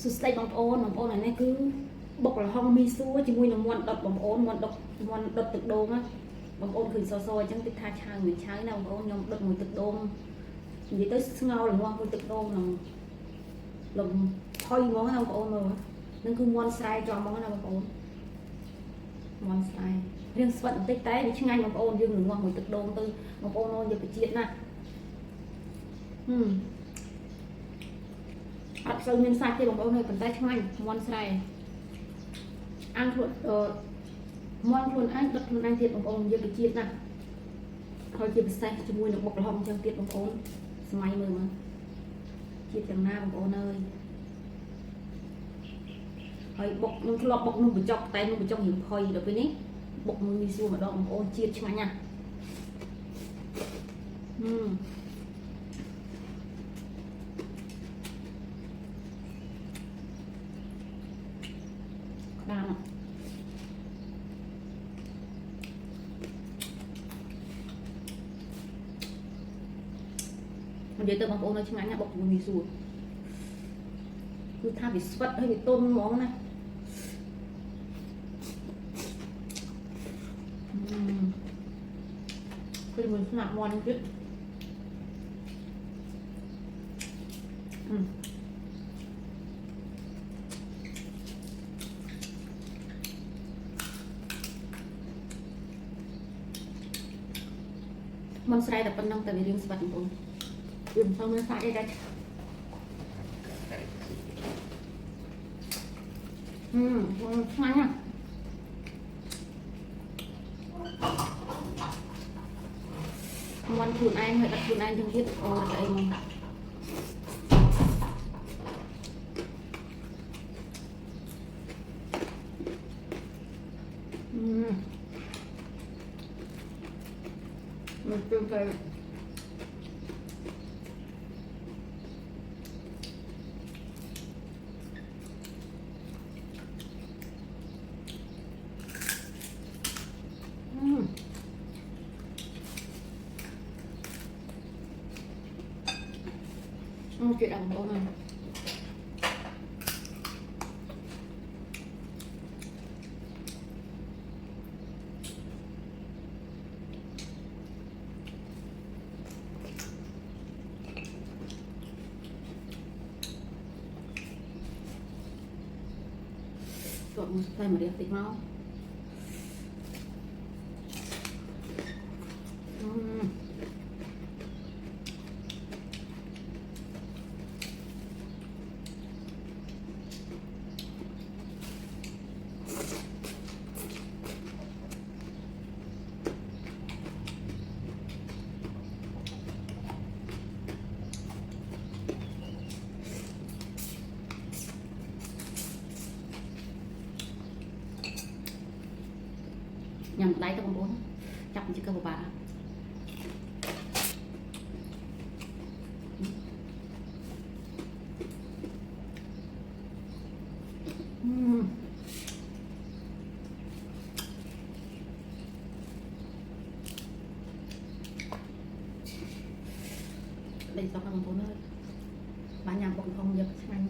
สุดท้ายบางโอนอันนี้คือบอกlàห้องมีซัวจะมุ้ยน้ำมันดอกบางโอนมันดอกตึกโดงáบางโอนคือซอยจังติดท่าช้างเหมือนช้างnàoบางโอนยอมดอกมือตึกโดงvậy tới ngao là ngon conตึกโดงlà thôi món nào bangโอนrồi nên cứ ngon sai cho món nào bangโอนngon sai riêng phận tích tế thì chứ ngay bangโอนriêng ngon mùiตึกโดงtừ bangโอนgiờ phải chiết nè ăn sâu nhân sai thì bangโอนnày cần tay chứ ngay ngon sai ăn thuận ngon thuận anh đất thuận anh thiệt bangโอนgiờ phải chiết nè thôi chỉ phải sai cho mùi được bọc lòng trong tiệt bangโอนmay mười mà chiết chẳng na bangโอนơi hơi bọc nó lọt bọc nó bị chọc tay nó bị chọc nhiều hơi được với nhé bọc nó đi xuống mà đó bangโอนchiết chứ nha đàn bây giờ tôi bangโอนnói chứ nha bọc nó đi xuống cứ tha bị sweat hay bị tôn món này khi mình nạp ngon chứ món sài là phần năng tại vì riêng sweat của dùng xong nó sài đây ngon nha ngon thuần anh phải đặt thuần anh trong thiết ô là đây mà mình tương phải chuyện ăn bông này trộn một tay mà đẹp thịt máu nhằm đáy tao bốn chặt chỉ cơ một bà đây sao không bốn ơi bán nhà bụng không được sang